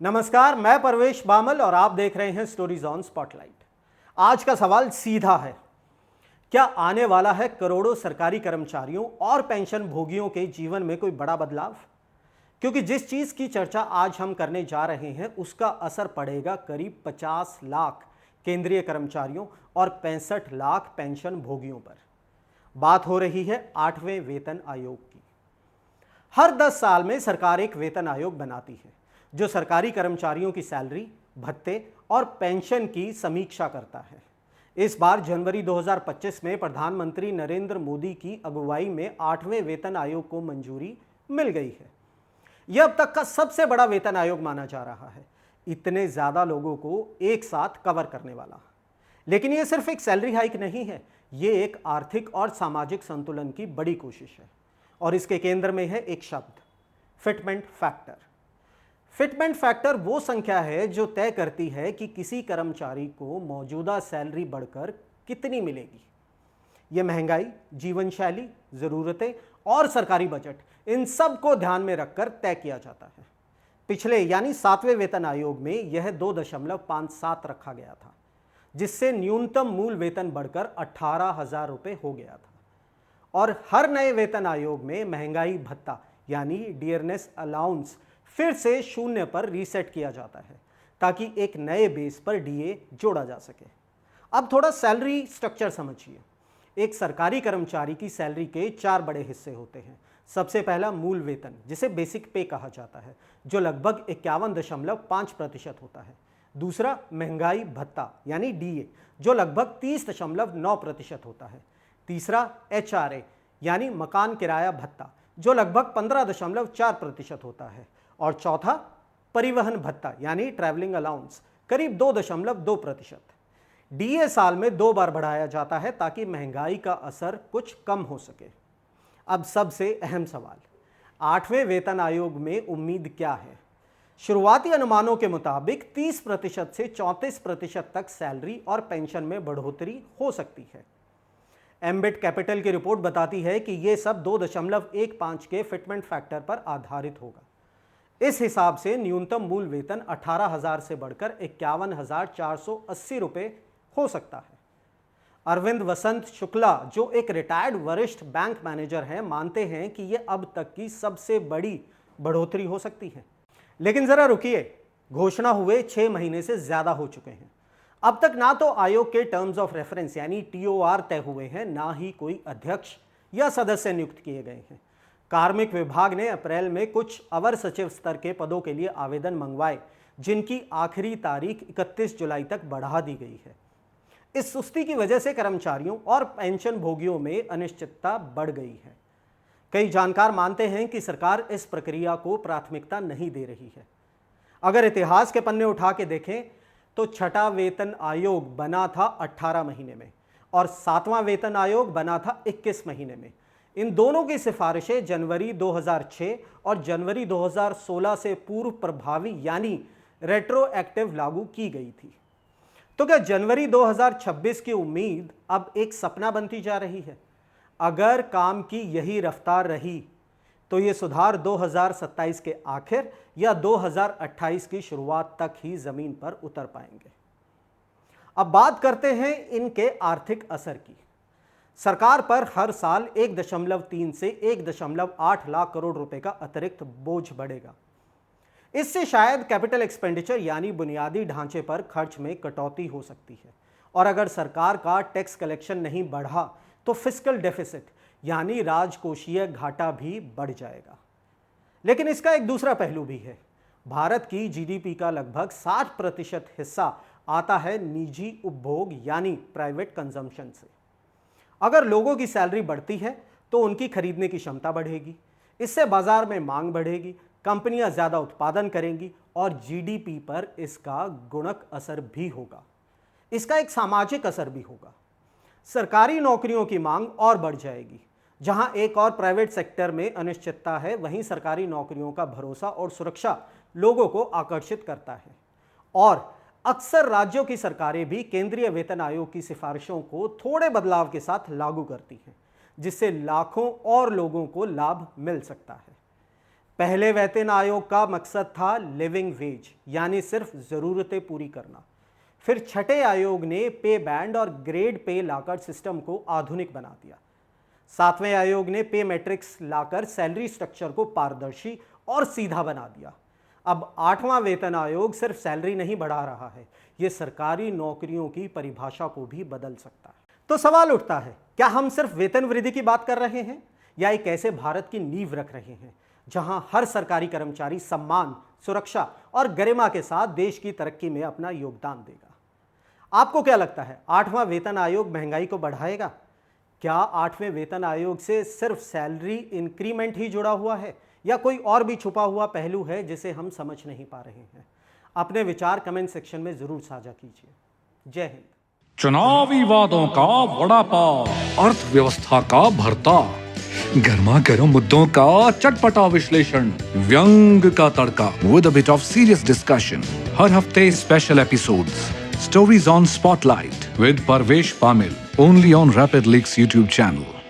नमस्कार, मैं परवेश बामल और आप देख रहे हैं स्टोरीज ऑन स्पॉटलाइट। आज का सवाल सीधा है, क्या आने वाला है करोड़ों सरकारी कर्मचारियों और पेंशन भोगियों के जीवन में कोई बड़ा बदलाव? क्योंकि जिस चीज की चर्चा आज हम करने जा रहे हैं उसका असर पड़ेगा करीब 50 लाख केंद्रीय कर्मचारियों और 65 लाख पेंशन भोगियों पर। बात हो रही है 8वें वेतन आयोग की। हर 10 साल में सरकार एक वेतन आयोग बनाती है जो सरकारी कर्मचारियों की सैलरी, भत्ते और पेंशन की समीक्षा करता है। इस बार जनवरी 2025 में प्रधानमंत्री नरेंद्र मोदी की अगुवाई में 8वें वेतन आयोग को मंजूरी मिल गई है। यह अब तक का सबसे बड़ा वेतन आयोग माना जा रहा है, इतने ज्यादा लोगों को एक साथ कवर करने वाला। लेकिन यह सिर्फ एक सैलरी हाइक नहीं है, यह एक आर्थिक और सामाजिक संतुलन की बड़ी कोशिश है। और इसके केंद्र में है एक शब्द, फिटमेंट फैक्टर। फिटमेंट फैक्टर वो संख्या है जो तय करती है कि किसी कर्मचारी को मौजूदा सैलरी बढ़कर कितनी मिलेगी। यह महंगाई, जीवन शैली, जरूरतें और सरकारी बजट, इन सब को ध्यान में रखकर तय किया जाता है। पिछले यानी 7वें वेतन आयोग में यह 2.57 रखा गया था, जिससे न्यूनतम मूल वेतन बढ़कर 18,000 रुपये हो गया था। और हर नए वेतन आयोग में महंगाई भत्ता यानी डियरनेस अलाउंस फिर से 0 पर रीसेट किया जाता है ताकि एक नए बेस पर डीए जोड़ा जा सके। अब थोड़ा सैलरी स्ट्रक्चर समझिए। एक सरकारी कर्मचारी की सैलरी के 4 बड़े हिस्से होते हैं। सबसे पहला मूल वेतन, जिसे बेसिक पे कहा जाता है, जो लगभग 51.5% होता है। दूसरा महंगाई भत्ता यानी डीए, जो लगभग 30.9% होता है। तीसरा एचआरए यानी मकान किराया भत्ता, जो लगभग 15.4% होता है। और चौथा परिवहन भत्ता यानी ट्रैवलिंग अलाउंस, करीब 2.2%। डीए साल में 2 बार बढ़ाया जाता है ताकि महंगाई का असर कुछ कम हो सके। अब सबसे अहम सवाल, 8वें वेतन आयोग में उम्मीद क्या है? शुरुआती अनुमानों के मुताबिक 30% से 34% तक सैलरी और पेंशन में बढ़ोतरी हो सकती है। एम्बिट कैपिटल की रिपोर्ट बताती है कि यह सब 2.15 के फिटमेंट फैक्टर पर आधारित होगा। इस हिसाब से न्यूनतम मूल वेतन 18,000 से बढ़कर 51,480 रुपये हो सकता है। अरविंद वसंत शुक्ला, जो एक रिटायर्ड वरिष्ठ बैंक मैनेजर हैं, मानते हैं कि यह अब तक की सबसे बड़ी बढ़ोतरी हो सकती है। लेकिन जरा रुकिए, घोषणा हुए 6 महीने से ज्यादा हो चुके हैं। अब तक ना तो आयोग के टर्म्स ऑफ रेफरेंस यानी टीओआर तय हुए हैं, ना ही कोई अध्यक्ष या सदस्य नियुक्त किए गए हैं। कार्मिक विभाग ने अप्रैल में कुछ अवर सचिव स्तर के पदों के लिए आवेदन मंगवाए, जिनकी आखिरी तारीख 31 जुलाई तक बढ़ा दी गई है। इस सुस्ती की वजह से कर्मचारियों और पेंशन भोगियों में अनिश्चितता बढ़ गई है। कई जानकार मानते हैं कि सरकार इस प्रक्रिया को प्राथमिकता नहीं दे रही है। अगर इतिहास के पन्ने उठा के देखें तो 6वां वेतन आयोग बना था 18 महीने में और 7वां वेतन आयोग बना था 21 महीने में। इन दोनों की सिफारिशें जनवरी 2006 और जनवरी 2016 से पूर्व प्रभावी यानी रेट्रोएक्टिव लागू की गई थी। तो क्या जनवरी 2026 की उम्मीद अब एक सपना बनती जा रही है? अगर काम की यही रफ्तार रही तो ये सुधार 2027 के आखिर या 2028 की शुरुआत तक ही जमीन पर उतर पाएंगे। अब बात करते हैं इनके आर्थिक असर की। सरकार पर हर साल 1.3 से 1.8 लाख करोड़ रुपए का अतिरिक्त बोझ बढ़ेगा। इससे शायद कैपिटल एक्सपेंडिचर यानी बुनियादी ढांचे पर खर्च में कटौती हो सकती है। और अगर सरकार का टैक्स कलेक्शन नहीं बढ़ा तो फिस्कल डेफिसिट यानी राजकोषीय घाटा भी बढ़ जाएगा। लेकिन इसका एक दूसरा पहलू भी है। भारत की जीडीपी का लगभग 60% हिस्सा आता है निजी उपभोग यानी प्राइवेट कंजम्पशन से। अगर लोगों की सैलरी बढ़ती है तो उनकी खरीदने की क्षमता बढ़ेगी। इससे बाजार में मांग बढ़ेगी, कंपनियां ज्यादा उत्पादन करेंगी और जीडीपी पर इसका गुणक असर भी होगा। इसका एक सामाजिक असर भी होगा। सरकारी नौकरियों की मांग और बढ़ जाएगी। जहां एक और प्राइवेट सेक्टर में अनिश्चितता है, वहीं सरकारी नौकरियों का भरोसा और सुरक्षा लोगों को आकर्षित करता है। और अक्सर राज्यों की सरकारें भी केंद्रीय वेतन आयोग की सिफारिशों को थोड़े बदलाव के साथ लागू करती हैं, जिससे लाखों और लोगों को लाभ मिल सकता है। पहले वेतन आयोग का मकसद था लिविंग वेज, यानी सिर्फ ज़रूरतें पूरी करना। फिर छठे आयोग ने पे बैंड और ग्रेड पे लाकर सिस्टम को आधुनिक बना दिया। सातवें आयोग ने पे मैट्रिक्स लाकर सैलरी स्ट्रक्चर को पारदर्शी और सीधा बना दिया। अब आठवां वेतन आयोग सिर्फ सैलरी नहीं बढ़ा रहा है, ये सरकारी नौकरियों की परिभाषा को भी बदल सकता है। तो सवाल उठता है, क्या हम सिर्फ वेतन वृद्धि की बात कर रहे हैं या एक ऐसे भारत की नींव रख रहे हैं जहां हर सरकारी कर्मचारी सम्मान, सुरक्षा और गरिमा के साथ देश की तरक्की में अपना योगदान देगा? आपको क्या लगता है, आठवां वेतन आयोग महंगाई को बढ़ाएगा? क्या आठवें वेतन आयोग से सिर्फ सैलरी इंक्रीमेंट ही जुड़ा हुआ है या कोई और भी छुपा हुआ पहलू है जिसे हम समझ नहीं पा रहे हैं? अपने विचार कमेंट सेक्शन में जरूर साझा कीजिए। जय हिंद। चुनावी वादों का वड़ा पाव, अर्थव्यवस्था का भरता, गर्मा गर्म मुद्दों का चटपटा विश्लेषण, व्यंग का तड़का with a bit of serious discussion. हर हफ्ते special episodes, stories on spotlight with Parvesh Pamil, only on Rapid Leaks YouTube channel.